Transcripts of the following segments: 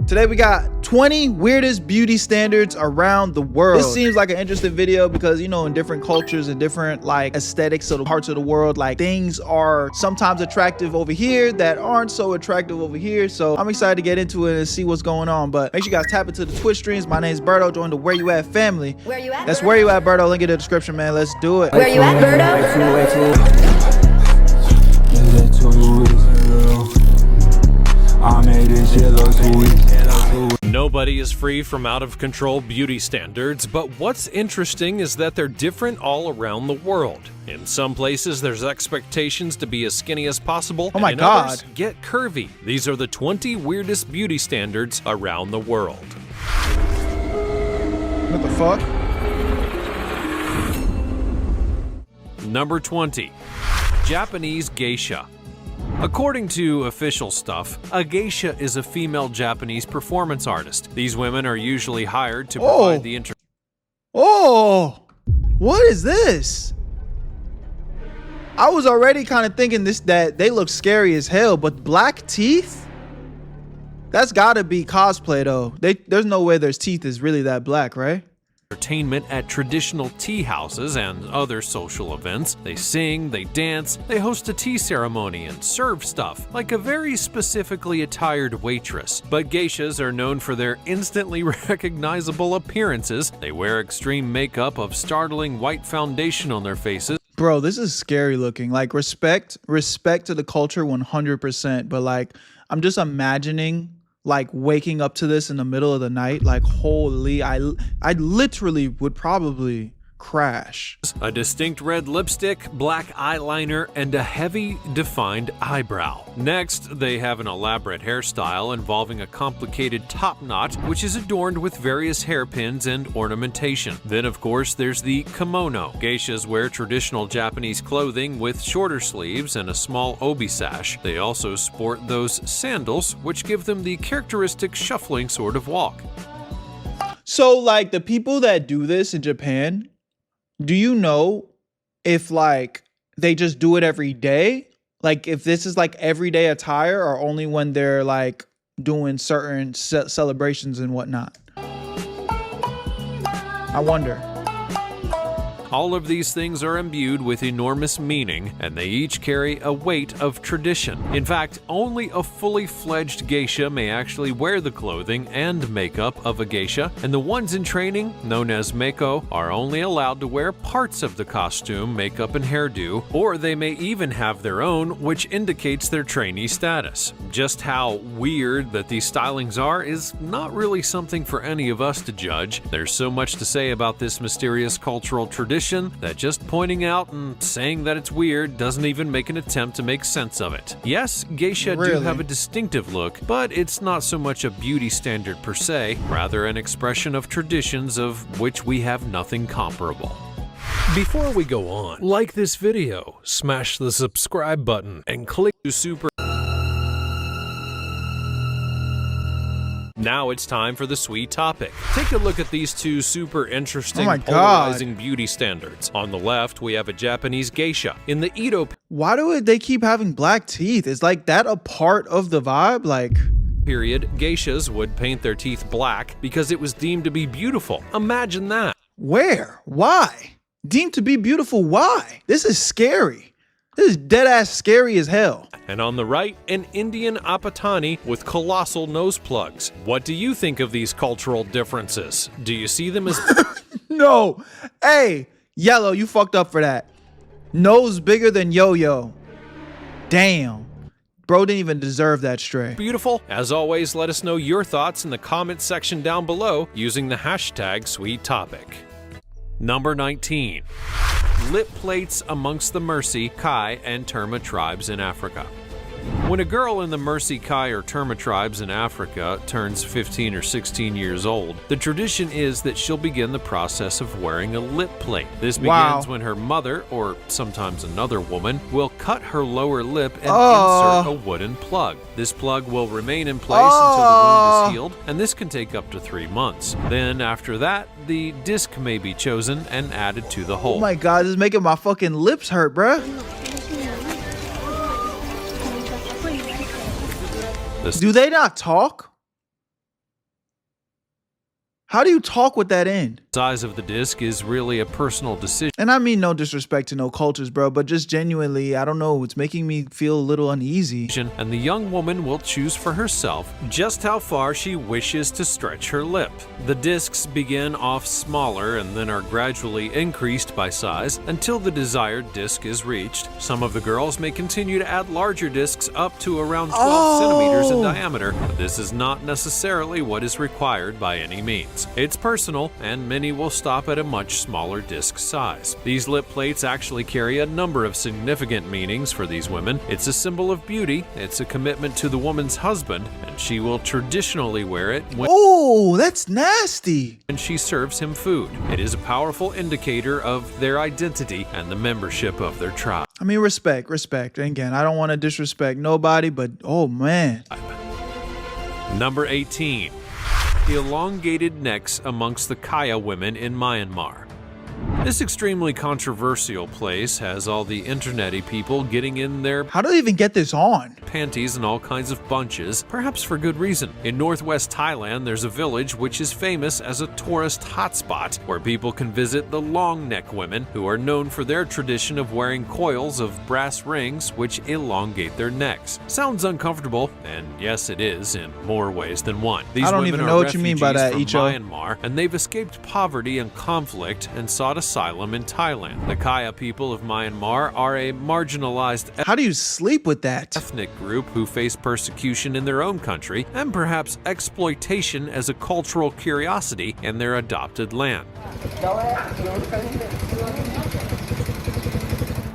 Today we got 20 weirdest beauty standards around the world. This seems like an interesting video because, you know, in different cultures and different like aesthetics of the parts of the world, like things are sometimes attractive over here that aren't so attractive over here. So I'm excited to get into it and see what's going on. But make sure you guys tap into the Twitch streams. My name is Berto. Join the Where You At family. Where you at? That's Where You At Berto. Link in the description, man. Let's do it. Where you at, Berto? I made this shit look sweet. Nobody is free from out-of-control beauty standards, but what's interesting is that they're different all around the world. In some places, there's expectations to be as skinny as possible, oh my and in God. others, get curvy. These are the 20 weirdest beauty standards around the world. What the fuck? Number 20. Japanese geisha. According to official stuff, a geisha is a female Japanese performance artist. These women are usually hired to provide the Oh, what is this? I was already kind of thinking that they look scary as hell, but black teeth? That's gotta be cosplay though. There's no way their teeth is really that black, right? entertainment at traditional tea houses and other social events. They sing, they dance, they host a tea ceremony and serve stuff, like a very specifically attired waitress. But geishas are known for their instantly recognizable appearances. They wear extreme makeup of startling white foundation on their faces. Bro, this is scary looking. Like, respect to the culture 100%, but like, I'm just imagining like waking up to this in the middle of the night. Like, holy, I literally would probably crash. A distinct red lipstick, black eyeliner, and a heavy defined eyebrow. Next, they have an elaborate hairstyle involving a complicated top knot, which is adorned with various hairpins and ornamentation. Then, of course, there's the kimono. Geishas wear traditional Japanese clothing with shorter sleeves and a small obi sash. They also sport those sandals, which give them the characteristic shuffling sort of walk. So, like, the people that do this in Japan, do you know if like they just do it every day? Like if this is like everyday attire or only when they're like doing certain celebrations and whatnot? I wonder. All of these things are imbued with enormous meaning, and they each carry a weight of tradition. In fact, only a fully fledged geisha may actually wear the clothing and makeup of a geisha, and the ones in training, known as meiko, are only allowed to wear parts of the costume, makeup, and hairdo, or they may even have their own, which indicates their trainee status. Just how weird that these stylings are is not really something for any of us to judge. There's so much to say about this mysterious cultural tradition that just pointing out and saying that it's weird doesn't even make an attempt to make sense of it. Yes, geisha do have a distinctive look, but it's not so much a beauty standard per se, rather an expression of traditions of which we have nothing comparable. Before we go on, like this video, smash the subscribe button, and click to super. Now it's time for the sweet topic. Take a look at these two super interesting polarizing beauty standards. On the left, we have a Japanese geisha. In the Edo why do they keep having black teeth? Is like that a part of the vibe? Like period, geishas would paint their teeth black because it was deemed to be beautiful. Imagine that. Where? Why? Deemed to be beautiful? Why? This is scary. This is dead ass scary as hell. And on the right, an Indian Apatani with colossal nose plugs. What do you think of these cultural differences? Do you see them as No. Hey, yellow, you fucked up for that. Nose bigger than yo-yo. Damn. Bro didn't even deserve that stray. beautiful? As always, let us know your thoughts in the comments section down below using the hashtag #SweetTopic. Number 19. Lip plates amongst the Mercy, Kai, and Terma tribes in Africa. When a girl in the Mercy, Kai, or Terma tribes in Africa turns 15 or 16 years old, the tradition is that she'll begin the process of wearing a lip plate. This begins when her mother, or sometimes another woman, will cut her lower lip and insert a wooden plug. This plug will remain in place until the wound is healed, and this can take up to 3 months. Then after that, the disc may be chosen and added to the hole. Oh my God, this is making my fucking lips hurt, bruh. Do they not talk? How do you talk with that in? Size of the disc is really a personal decision. And I mean no disrespect to no cultures, bro, but just genuinely, I don't know, it's making me feel a little uneasy. And the young woman will choose for herself just how far she wishes to stretch her lip. The discs begin off smaller and then are gradually increased by size until the desired disc is reached. Some of the girls may continue to add larger discs up to around 12 centimeters in diameter, but this is not necessarily what is required by any means. It's personal, and many will stop at a much smaller disc size. These lip plates actually carry a number of significant meanings for these women. It's a symbol of beauty, it's a commitment to the woman's husband, and she will traditionally wear it Oh, that's nasty. when she serves him food. It is a powerful indicator of their identity and the membership of their tribe. I mean, respect. And again, I don't want to disrespect nobody, but oh man. Number 18. The elongated necks amongst the Kaya women in Myanmar. This extremely controversial place has all the internet-y people getting in their How do they even get this on? panties in all kinds of bunches, perhaps for good reason. In northwest Thailand, there's a village which is famous as a tourist hotspot where people can visit the long neck women who are known for their tradition of wearing coils of brass rings which elongate their necks. Sounds uncomfortable, and yes it is in more ways than one. These I don't women even are know what you mean by that, refugees from Icho. Myanmar, and they've escaped poverty and conflict and sought asylum in Thailand. The Kaya people of Myanmar are a marginalized How do you sleep with that? ethnic group who face persecution in their own country and perhaps exploitation as a cultural curiosity in their adopted land.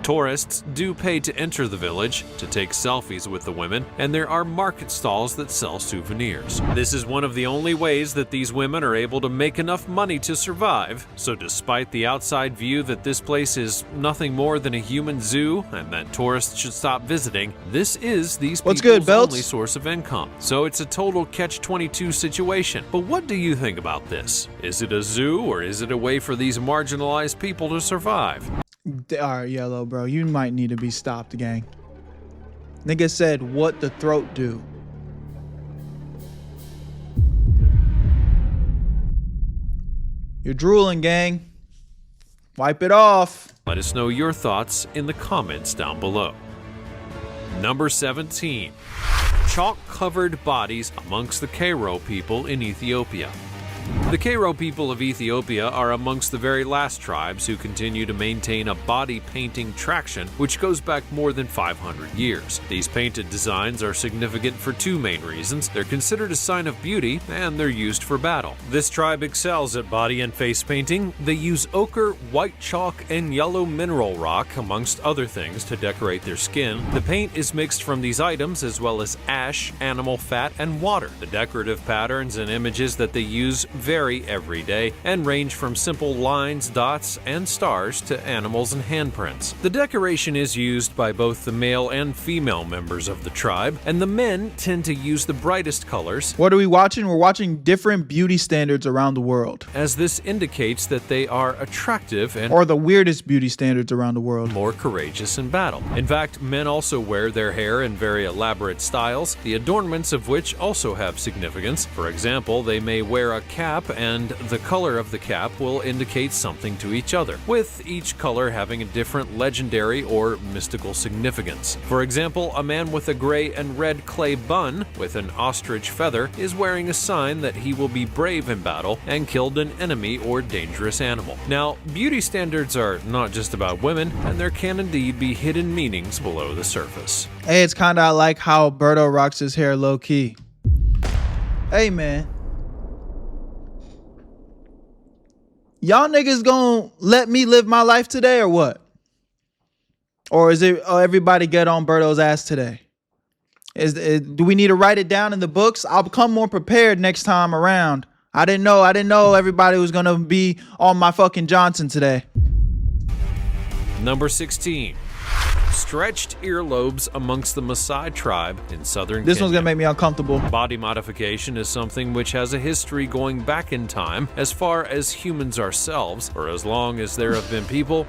Tourists do pay to enter the village, to take selfies with the women, and there are market stalls that sell souvenirs. This is one of the only ways that these women are able to make enough money to survive, so despite the outside view that this place is nothing more than a human zoo and that tourists should stop visiting, this is these What's people's good, Belts? only source of income. So it's a total catch-22 situation. But what do you think about this? Is it a zoo or is it a way for these marginalized people to survive? Alright, Yellow, bro, you might need to be stopped, gang. Nigga said, what the throat do? You're drooling, gang. Wipe it off. Let us know your thoughts in the comments down below. Number 17. Chalk-covered bodies amongst the Cairo people in Ethiopia. The Cairo people of Ethiopia are amongst the very last tribes who continue to maintain a body painting tradition which goes back more than 500 years. These painted designs are significant for two main reasons. They're considered a sign of beauty and they're used for battle. This tribe excels at body and face painting. They use ochre, white chalk, and yellow mineral rock, amongst other things, to decorate their skin. The paint is mixed from these items as well as ash, animal fat, and water. The decorative patterns and images that they use vary every day and range from simple lines, dots, and stars to animals and handprints. The decoration is used by both the male and female members of the tribe, and the men tend to use the brightest colors. What are we watching? We're watching different beauty standards around the world. As this indicates that they are attractive and Or the weirdest beauty standards around the world. more courageous in battle. In fact, men also wear their hair in very elaborate styles, the adornments of which also have significance. For example, they may wear a cap and the color of the cap will indicate something to each other, with each color having a different legendary or mystical significance. For example, a man with a gray and red clay bun with an ostrich feather is wearing a sign that he will be brave in battle and killed an enemy or dangerous animal. Now, beauty standards are not just about women, and there can indeed be hidden meanings below the surface. Hey, it's kind of like how Berto rocks his hair low-key. Hey, man. Y'all niggas gonna let me live my life today or what? Or is it everybody get on Berto's ass today? Do we need to write it down in the books? I'll become more prepared next time around. I didn't know everybody was gonna be on my fucking Johnson today. Number 16. Stretched earlobes amongst the Maasai tribe in southern This Kenya. one's gonna make me uncomfortable. Body modification is something which has a history going back in time as far as humans ourselves. For as long as there have been people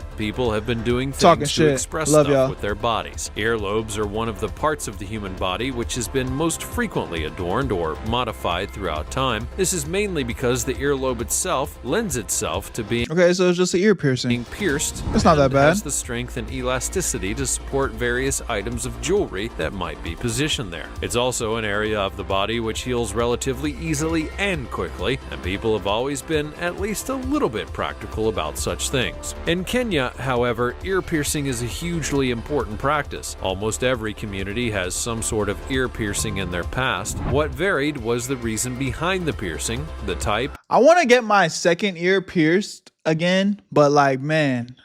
have been doing Talking things shit. to express Love stuff y'all. with their bodies. Earlobes are one of the parts of the human body which has been most frequently adorned or modified throughout time. This is mainly because the earlobe itself lends itself to being Okay, so it's just an ear piercing. pierced. That's not that and bad. has the strength and elasticity to support various items of jewelry that might be positioned there. It's also an area of the body which heals relatively easily and quickly, and people have always been at least a little bit practical about such things. In Kenya, however, ear piercing is a hugely important practice. Almost every community has some sort of ear piercing in their past. What varied was the reason behind the piercing, the type, I want to get my second ear pierced again, but like, man,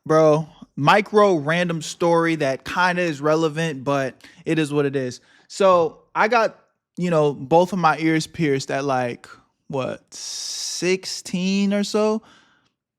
bro, micro random story that kind of is relevant, but it is what it is. So I got, both of my ears pierced at like, what, 16 or so?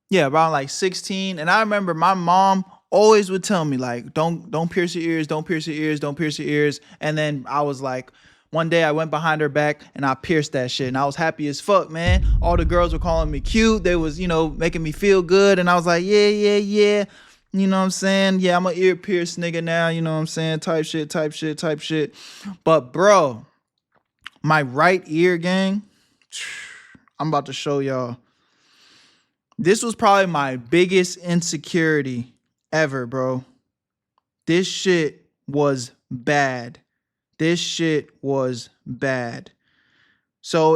Yeah, around like 16. And I remember my mom always would tell me like, don't pierce your ears, don't pierce your ears, don't pierce your ears. And then I was like, one day I went behind her back and I pierced that shit. And I was happy as fuck, man. All the girls were calling me cute. They was, making me feel good. And I was like, yeah. You know what I'm saying? Yeah, I'm an ear pierced nigga now. You know what I'm saying? Type shit. But bro, my right ear, gang, I'm about to show y'all. This was probably my biggest insecurity ever, bro. This shit was bad. So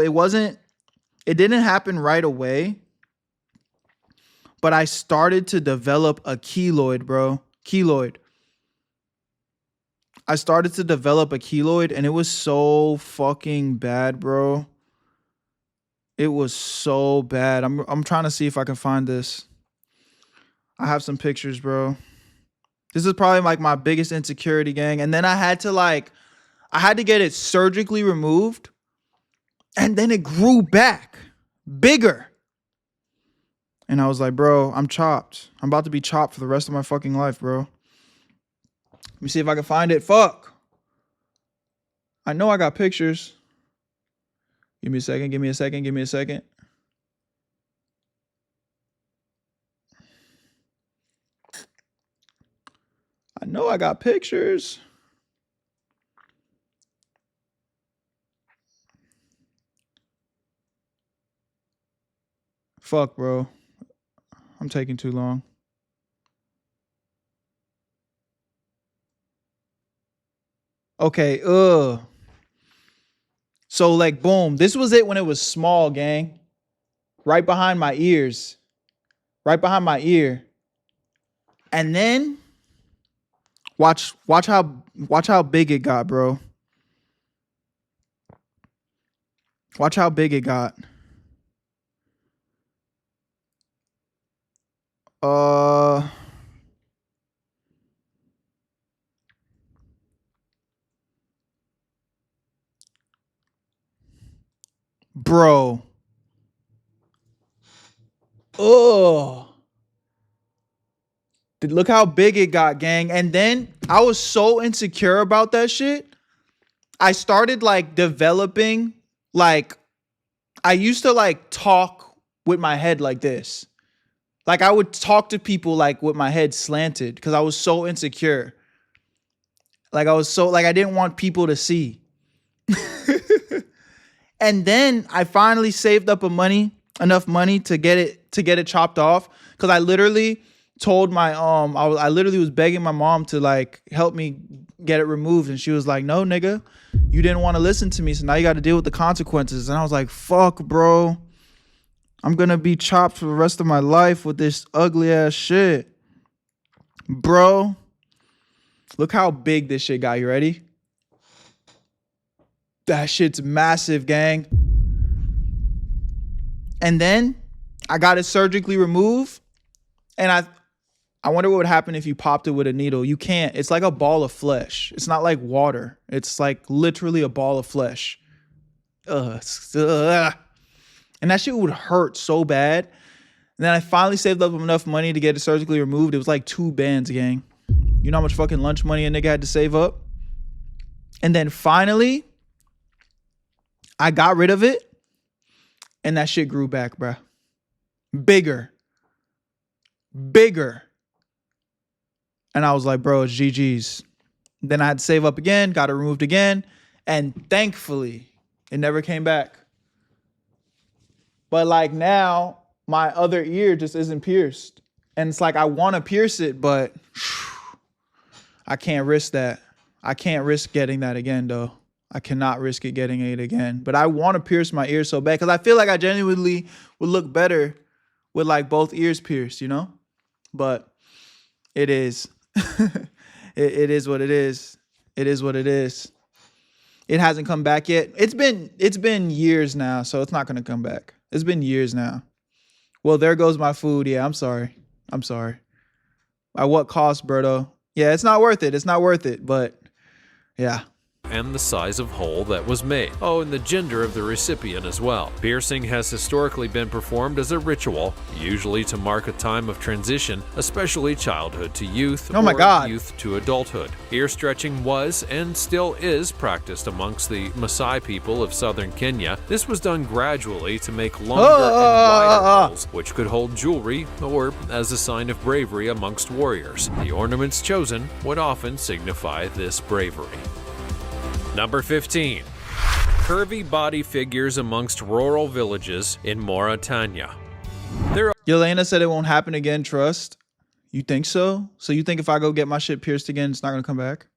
it didn't happen right away, but I started to develop a keloid, bro. I started to develop a keloid and it was so fucking bad, bro. It was so bad. I'm trying to see if I can find this. I have some pictures, bro. This is probably like my biggest insecurity, gang. And then I had to get it surgically removed. And then it grew back bigger. And I was like, bro, I'm chopped. I'm about to be chopped for the rest of my fucking life, bro. Let me see if I can find it. Fuck. I know I got pictures. Give me a second. I know I got pictures. Fuck, bro. I'm taking too long. Okay, So like, boom. This was it when it was small, gang. Right behind my ears. Right behind my ear. And then watch how big it got, bro. Watch how big it got. Bro. Look how big it got, gang. And then I was so insecure about that shit. I started like developing, like, I used to like talk with my head like this. Like I would talk to people like with my head slanted because I was so insecure. Like I didn't want people to see. And then I finally saved up enough money to get it chopped off. Cause I literally told my I literally was begging my mom to like help me get it removed, and she was like, "No, nigga, you didn't want to listen to me, so now you got to deal with the consequences." And I was like, "Fuck, bro, I'm gonna be chopped for the rest of my life with this ugly ass shit, bro." Look how big this shit got. You ready? That shit's massive, gang. And then I got it surgically removed, and I wonder what would happen if you popped it with a needle. You can't. It's like a ball of flesh. It's not like water. It's like literally a ball of flesh. And that shit would hurt so bad. And then I finally saved up enough money to get it surgically removed. It was like 2 bands, gang. You know how much fucking lunch money a nigga had to save up? And then finally, I got rid of it. And that shit grew back, bruh. Bigger. And I was like, bro, it's GG's. Then I had to save up again, got it removed again. And thankfully, it never came back. But like now, my other ear just isn't pierced. And it's like, I want to pierce it, but I can't risk that. I can't risk getting that again, though. I cannot risk it getting it again. But I want to pierce my ear so bad because I feel like I genuinely would look better with like both ears pierced, you know? But it is. it is what it is. It is what it is. It hasn't come back yet. It's been years now, so it's not going to come back. It's been years now. Well, there goes my food. Yeah, I'm sorry. At what cost, Berto? Yeah, it's not worth it. It's not worth it. But yeah. And the size of hole that was made. Oh, and the gender of the recipient as well. Piercing has historically been performed as a ritual, usually to mark a time of transition, especially childhood to youth or youth to adulthood. Ear stretching was and still is practiced amongst the Maasai people of southern Kenya. This was done gradually to make longer and wider holes, which could hold jewelry or as a sign of bravery amongst warriors. The ornaments chosen would often signify this bravery. Number 15. Curvy body figures amongst rural villages in Mauritania. Yelena said it won't happen again, trust. You think so? So you think if I go get my shit pierced again, it's not gonna come back?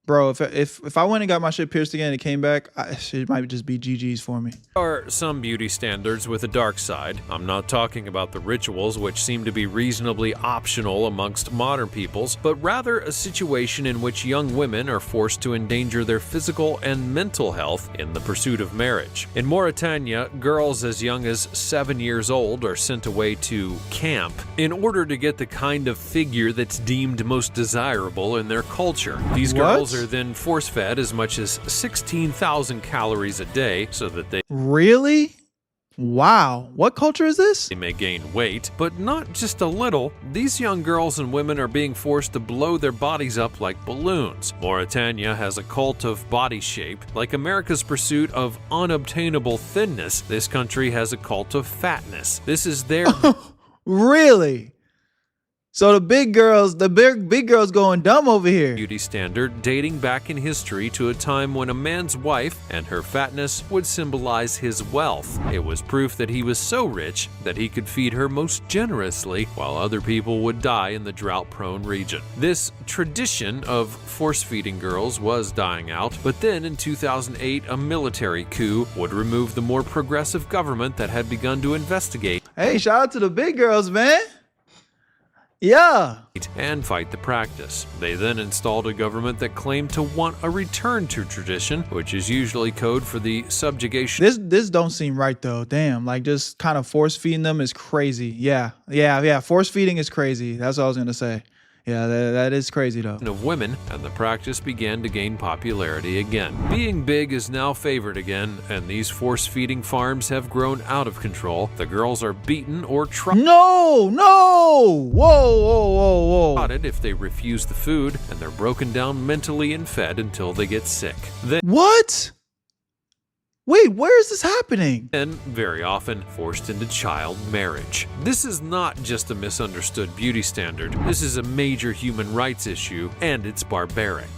Bro, if I went and got my shit pierced again and it came back, it might just be GG's for me. There are some beauty standards with a dark side. I'm not talking about the rituals, which seem to be reasonably optional amongst modern peoples, but rather a situation in which young women are forced to endanger their physical and mental health in the pursuit of marriage. In Mauritania, girls as young as 7 years old are sent away to camp in order to get the kind of figure that's deemed most desirable in their culture. These girls are then force-fed as much as 16,000 calories a day so that they Really? Wow. What culture is this? They may gain weight, but not just a little. These young girls and women are being forced to blow their bodies up like balloons. Mauritania has a cult of body shape. Like America's pursuit of unobtainable thinness, this country has a cult of fatness. This is their Really? So the big girls going dumb over here. Beauty standard dating back in history to a time when a man's wife and her fatness would symbolize his wealth. It was proof that he was so rich that he could feed her most generously while other people would die in the drought-prone region. This tradition of force-feeding girls was dying out, but then in 2008 a military coup would remove the more progressive government that had begun to investigate. Hey, shout out to the big girls, man. Yeah. And fight the practice. They then installed a government that claimed to want a return to tradition, which is usually code for the subjugation. This don't seem right though. Damn, like just kind of force feeding them is crazy. Yeah. Force feeding is crazy. That's what I was gonna say. Yeah, that is crazy though. Of women, and the practice began to gain popularity again. Being big is now favored again, and these force-feeding farms have grown out of control. The girls are beaten or No! Whoa. if they refuse the food, and they're broken down mentally and fed until they get sick. What? Wait, where is this happening? And very often forced into child marriage. This is not just a misunderstood beauty standard. This is a major human rights issue, and it's barbaric.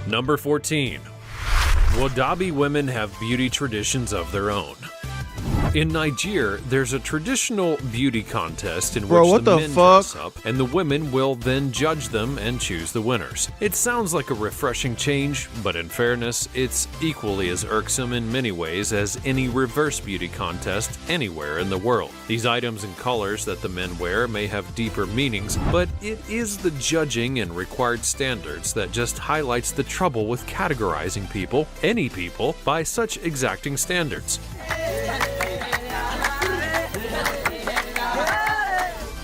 Number 14. Wadabi women have beauty traditions of their own. In Nigeria, there's a traditional beauty contest in which the men dress up, and the women will then judge them and choose the winners. It sounds like a refreshing change, but in fairness, it's equally as irksome in many ways as any reverse beauty contest anywhere in the world. These items and colors that the men wear may have deeper meanings, but it is the judging and required standards that just highlights the trouble with categorizing people, any people, by such exacting standards.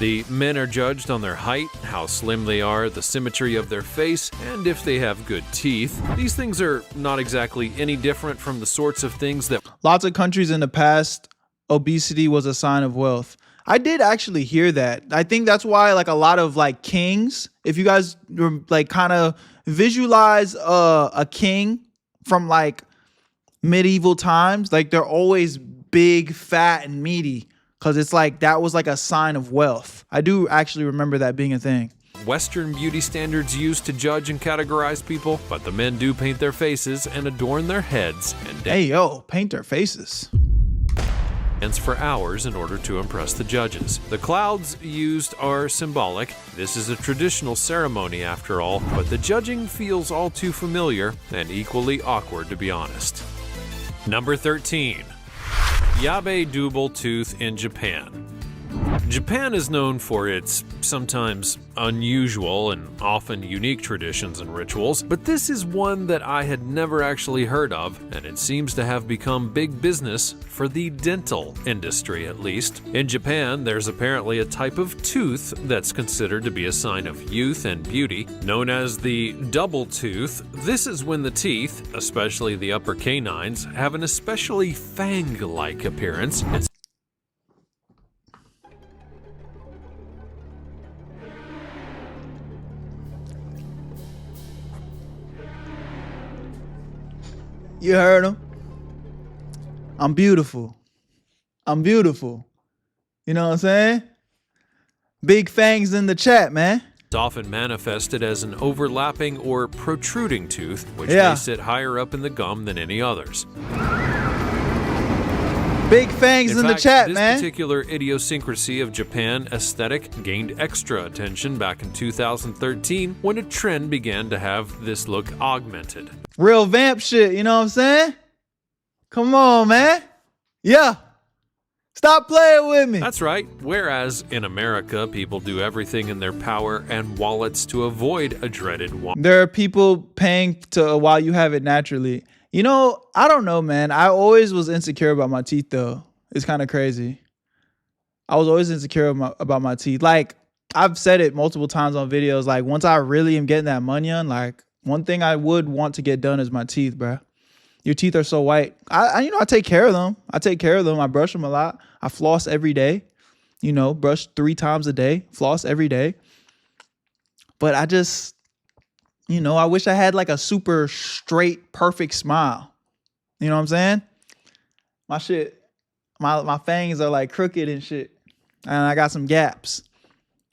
The men are judged on their height, how slim they are, the symmetry of their face, and if they have good teeth. These things are not exactly any different from the sorts of things that lots of countries in the past, obesity was a sign of wealth. I did actually hear that. I think that's why like a lot of like kings, if you guys like kind of visualize a king from like medieval times, like they're always big, fat, and meaty, because it's like that was like a sign of wealth. I do actually remember that being a thing. Western beauty standards used to judge and categorize people, but the men do paint their faces and adorn their heads and Hey yo, paint their faces. dance for hours in order to impress the judges. The clouds used are symbolic. This is a traditional ceremony after all, but the judging feels all too familiar and equally awkward, to be honest. Number 13. Yabe double tooth in Japan. Japan is known for its sometimes unusual and often unique traditions and rituals, but this is one that I had never actually heard of, and it seems to have become big business for the dental industry, at least. In Japan, there's apparently a type of tooth that's considered to be a sign of youth and beauty, known as the double tooth. This is when the teeth, especially the upper canines, have an especially fang-like appearance. You heard him. I'm beautiful. I'm beautiful. You know what I'm saying? Big fangs in the chat, man. It's often manifested as an overlapping or protruding tooth, which may sit higher up in the gum than any others. Big fangs in the chat, man. This particular idiosyncrasy of Japan aesthetic gained extra attention back in 2013 when a trend began to have this look augmented. Real vamp shit, you know what I'm saying? Come on, man. Yeah. Stop playing with me. That's right. Whereas in America, people do everything in their power and wallets to avoid a dreaded one. There are people paying to while you have it naturally. You know, I don't know, man. I always was insecure about my teeth, though. It's kind of crazy. I was always insecure about my teeth. Like, I've said it multiple times on videos. Like, once I really am getting that money on, like, one thing I would want to get done is my teeth, bro. Your teeth are so white. I take care of them. I brush them a lot. I floss every day. You know, brush 3 times a day. Floss every day. But I just, you know, I wish I had like a super straight, perfect smile. You know what I'm saying? My fangs are like crooked and shit. And I got some gaps.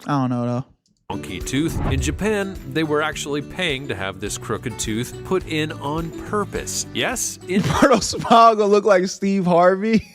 I don't know though. Monkey tooth. In Japan, they were actually paying to have this crooked tooth put in on purpose. Yes, in Berto smile gonna look like Steve Harvey.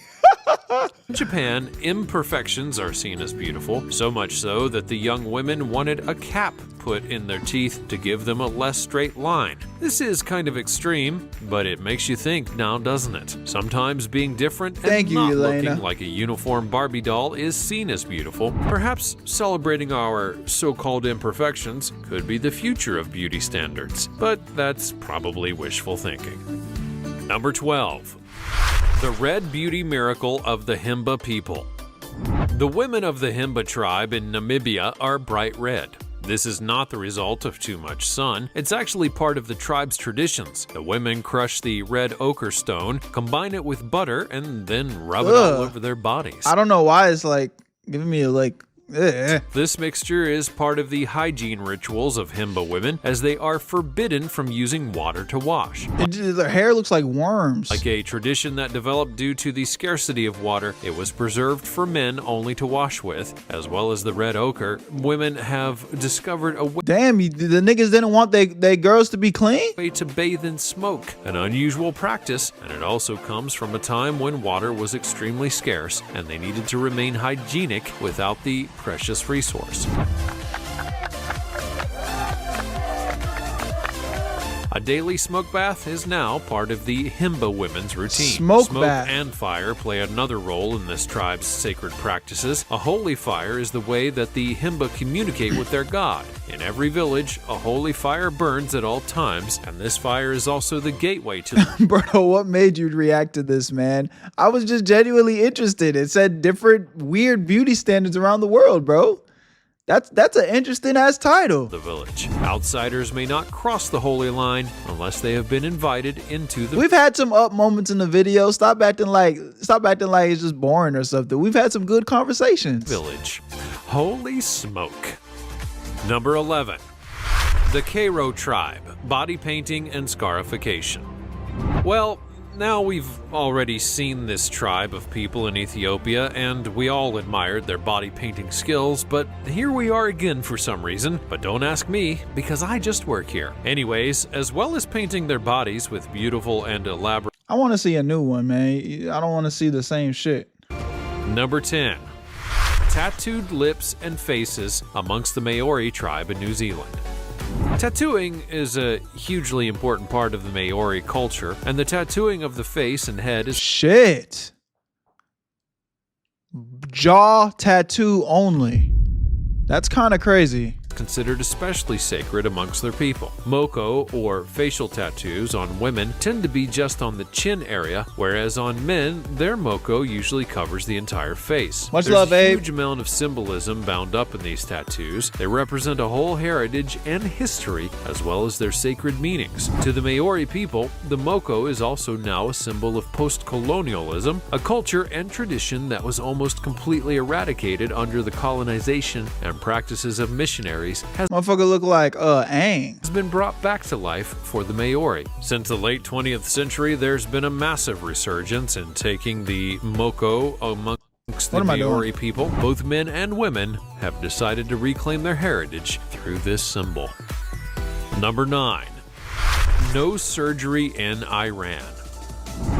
In Japan, imperfections are seen as beautiful, so much so that the young women wanted a cap put in their teeth to give them a less straight line. This is kind of extreme, but it makes you think now, doesn't it? Sometimes being different and not looking like a uniform Barbie doll is seen as beautiful. Perhaps celebrating our so-called imperfections could be the future of beauty standards, but that's probably wishful thinking. Number 12. The Red Beauty Miracle of the Himba People. The women of the Himba tribe in Namibia are bright red. This is not the result of too much sun. It's actually part of the tribe's traditions. The women crush the red ochre stone, combine it with butter, and then rub it all over their bodies. I don't know why it's like giving me like This mixture is part of the hygiene rituals of Himba women, as they are forbidden from using water to wash. Their hair looks like worms. Like a tradition that developed due to the scarcity of water, it was preserved for men only to wash with, as well as the red ochre. Women have discovered a way the niggas didn't want they girls to be clean? To bathe in smoke, an unusual practice, and it also comes from a time when water was extremely scarce and they needed to remain hygienic without the precious resource. A daily smoke bath is now part of the Himba women's routine. Smoke bath and fire play another role in this tribe's sacred practices. A holy fire is the way that the Himba communicate with their god. In every village, a holy fire burns at all times, and this fire is also the gateway to Berto, what made you react to this, man? I was just genuinely interested. It said different weird beauty standards around the world, bro. That's an interesting ass title. The village. Outsiders may not cross the holy line unless they have been invited into the We've had some up moments in the video. Stop acting like it's just boring or something. We've had some good conversations. village. Holy smoke. Number 11. The Cairo tribe. Body painting and scarification. Well, now we've already seen this tribe of people in Ethiopia, and we all admired their body painting skills, but here we are again for some reason. But don't ask me, because I just work here. Anyways, as well as painting their bodies with beautiful and elaborate... I want to see a new one, man. I don't want to see the same shit. Number 10. Tattooed lips and faces amongst the Maori tribe in New Zealand. Tattooing is a hugely important part of the Maori culture, and the tattooing of the face and head is Shit. Jaw tattoo only. That's kind of crazy. considered especially sacred amongst their people. Moko, or facial tattoos, on women tend to be just on the chin area, whereas on men, their moko usually covers the entire face. Much There's love, a babe. huge amount of symbolism bound up in these tattoos. They represent a whole heritage and history, as well as their sacred meanings. To the Maori people, the moko is also now a symbol of post-colonialism, a culture and tradition that was almost completely eradicated under the colonization and practices of missionaries Motherfucker look like Aang. has been brought back to life for the Maori. Since the late 20th century, there's been a massive resurgence in taking the moko amongst the What am I Maori doing? people. Both men and women have decided to reclaim their heritage through this symbol. Number 9. No surgery in Iran.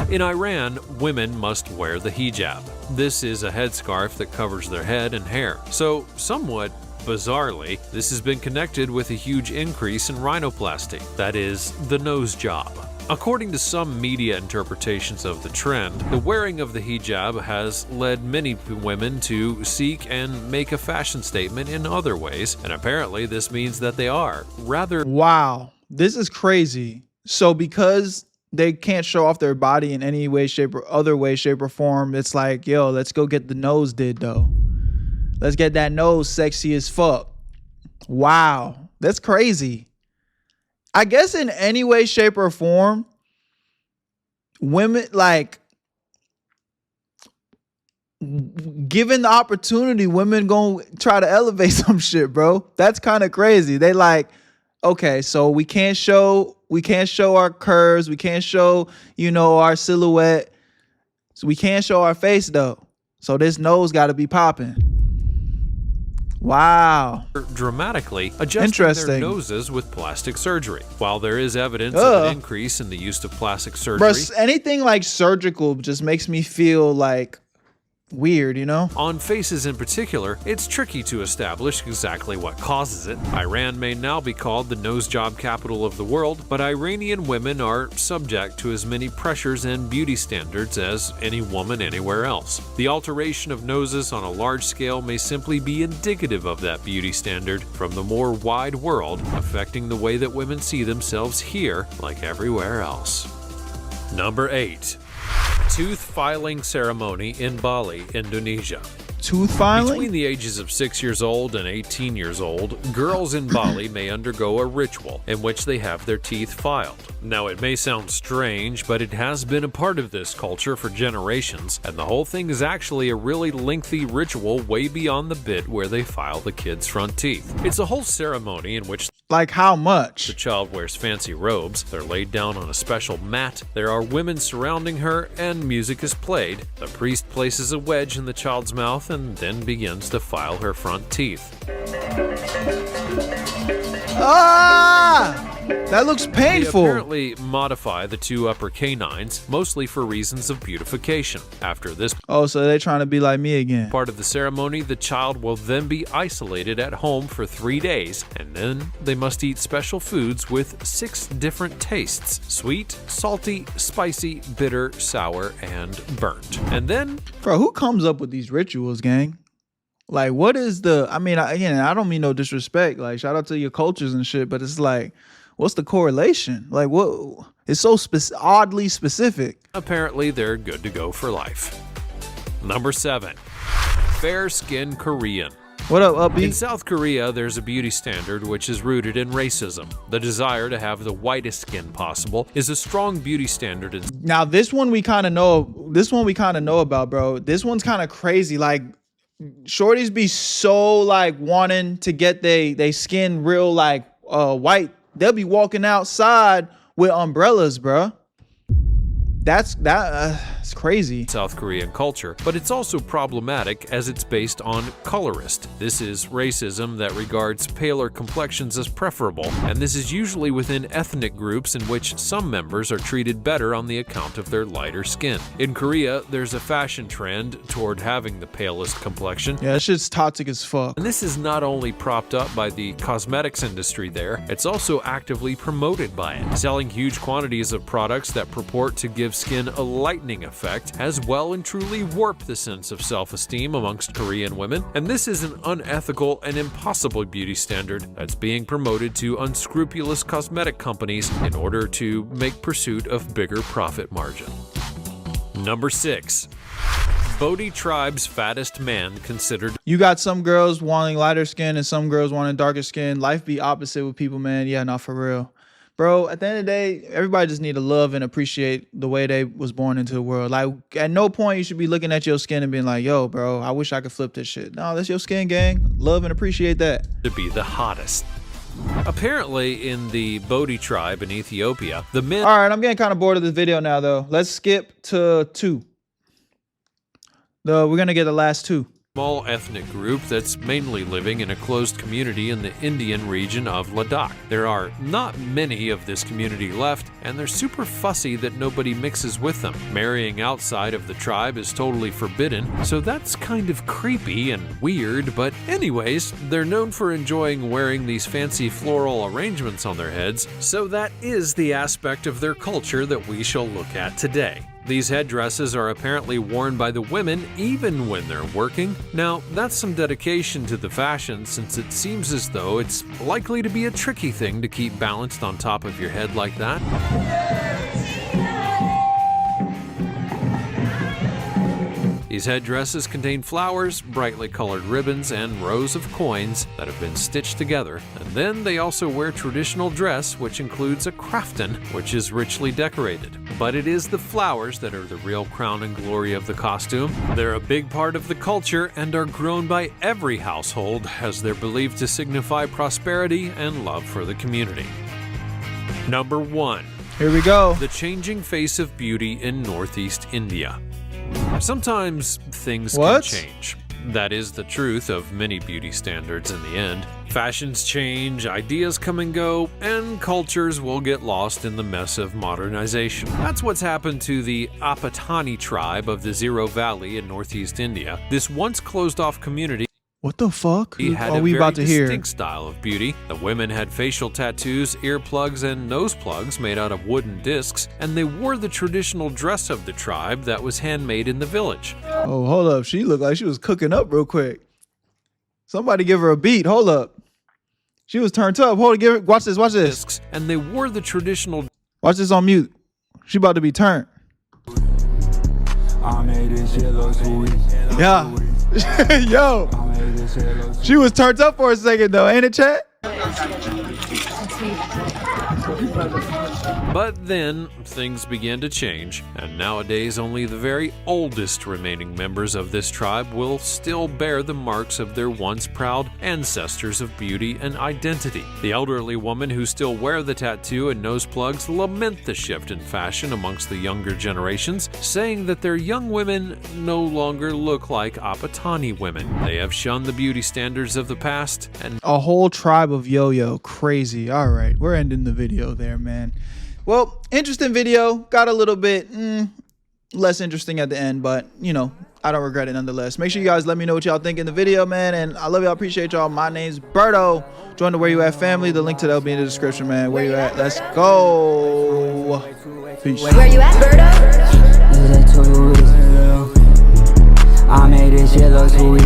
In Iran, women must wear the hijab. This is a headscarf that covers their head and hair. So, somewhat bizarrely, this has been connected with a huge increase in rhinoplasty, that is, the nose job. According to some media interpretations of the trend, the wearing of the hijab has led many women to seek and make a fashion statement in other ways, and apparently this means that they are rather Wow, this is crazy. So because they can't show off their body in any way, shape, or other way, shape, or form, it's like, yo, let's go get the nose did though. Let's get that nose sexy as fuck. Wow, that's crazy. I guess in any way, shape, or form, women, like, given the opportunity, women gonna try to elevate some shit, bro. That's kind of crazy. They like, okay, so we can't show our curves, we can't show, our silhouette. So we can't show our face though. So this nose gotta be popping. Wow. dramatically adjusting Interesting. their noses with plastic surgery. While there is evidence of an increase in the use of plastic surgery, Bruh, anything like surgical just makes me feel like weird, on faces in particular, it's tricky to establish exactly what causes it. Iran may now be called the nose job capital of the world, but Iranian women are subject to as many pressures and beauty standards as any woman anywhere else. The alteration of noses on a large scale may simply be indicative of that beauty standard from the more wide world, affecting the way that women see themselves here like everywhere else. Number 8. Tooth filing ceremony in Bali, Indonesia. Tooth filing? Between the ages of 6 years old and 18 years old, girls in Bali may undergo a ritual in which they have their teeth filed. Now, it may sound strange, but it has been a part of this culture for generations, and the whole thing is actually a really lengthy ritual way beyond the bit where they file the kid's front teeth. It's a whole ceremony in which Like how much? the child wears fancy robes, they're laid down on a special mat, there are women surrounding her, and music is played. The priest places a wedge in the child's mouth and then begins to file her front teeth. Ah! That looks They painful. apparently modify the two upper canines, mostly for reasons of beautification. After this Oh, so they're trying to be like me again. part of the ceremony, the child will then be isolated at home for 3 days, and then they must eat special foods with 6 different tastes: sweet, salty, spicy, bitter, sour, and burnt. And then Bro, who comes up with these rituals, gang? Like, what is I don't mean no disrespect. Like, shout out to your cultures and shit, but it's like, what's the correlation? Like, what? It's so oddly specific. apparently they're good to go for life. Number 7. Fair-skinned Korean. What up, In upbeat? South Korea, there's a beauty standard which is rooted in racism. The desire to have the whitest skin possible is a strong beauty standard in Now this one we kind of know. This one we kind of know about, bro. This one's kind of crazy. Like, shorties be so like wanting to get they skin real like white. They'll be walking outside with umbrellas, bro. It's crazy. South Korean culture, but it's also problematic as it's based on colorist. This is racism that regards paler complexions as preferable, and this is usually within ethnic groups in which some members are treated better on the account of their lighter skin. In Korea, there's a fashion trend toward having the palest complexion. Yeah, that shit's toxic as fuck. And this is not only propped up by the cosmetics industry there, it's also actively promoted by it, selling huge quantities of products that purport to give skin a lightening effect, as well and truly warp the sense of self-esteem amongst Korean women. And this is an unethical and impossible beauty standard that's being promoted to unscrupulous cosmetic companies in order to make pursuit of bigger profit margin. Number 6. Bodhi tribe's fattest man considered. You got some girls wanting lighter skin and some girls wanting darker skin. Life be opposite with people, man. Yeah, not for real. Bro, at the end of the day, everybody just need to love and appreciate the way they was born into the world. Like, at no point you should be looking at your skin and being like, yo, bro, I wish I could flip this shit. No, that's your skin, gang. Love and appreciate that. To be the hottest. Apparently, in the Bodhi tribe in Ethiopia, the men. All right, I'm getting kind of bored of this video now, though. Let's skip to 2. We're going to get the last 2. Small ethnic group that's mainly living in a closed community in the Indian region of Ladakh. There are not many of this community left, and they're super fussy that nobody mixes with them. Marrying outside of the tribe is totally forbidden, so that's kind of creepy and weird, but anyways, they're known for enjoying wearing these fancy floral arrangements on their heads, so that is the aspect of their culture that we shall look at today. These headdresses are apparently worn by the women even when they're working. Now, that's some dedication to the fashion, since it seems as though it's likely to be a tricky thing to keep balanced on top of your head like that. These headdresses contain flowers, brightly colored ribbons, and rows of coins that have been stitched together. And then they also wear traditional dress, which includes a kraftan, which is richly decorated. But it is the flowers that are the real crown and glory of the costume. They're a big part of the culture and are grown by every household, as they're believed to signify prosperity and love for the community. Number 1. Here we go. The changing face of beauty in Northeast India. Sometimes things can change. That is the truth of many beauty standards in the end. Fashions change, ideas come and go, and cultures will get lost in the mess of modernization. That's what's happened to the Apatani tribe of the Zero Valley in Northeast India. This once closed-off community What the fuck had are a we very about to hear? distinct style of beauty. The women had facial tattoos, earplugs, and nose plugs made out of wooden discs, and they wore the traditional dress of the tribe that was handmade in the village. Oh, hold up. She looked like she was cooking up real quick. Somebody give her a beat. Hold up. She was turned up. Hold it. Watch this. Watch this. Discs, and they wore the traditional. Watch this on mute. She about to be turned. I made this shit look sweet. Yeah. Yo. She was turned up for a second though, ain't it, chat? But then things began to change, and nowadays only the very oldest remaining members of this tribe will still bear the marks of their once proud ancestors of beauty and identity. The elderly women who still wear the tattoo and nose plugs lament the shift in fashion amongst the younger generations, saying that their young women no longer look like Apatani women. They have shunned the beauty standards of the past and A whole tribe of yo-yo. Crazy. All right, we're ending the video there, man. Well, interesting video. Got a little bit less interesting at the end, but you know, I don't regret it nonetheless. Make sure you guys let me know what y'all think in the video, man. And I love y'all. Appreciate y'all. My name's Berto. Join the Where You At family. The link to that will be in the description, man. Where you at? Let's go. Peace. Where you at, Berto? I made this shit look sweet.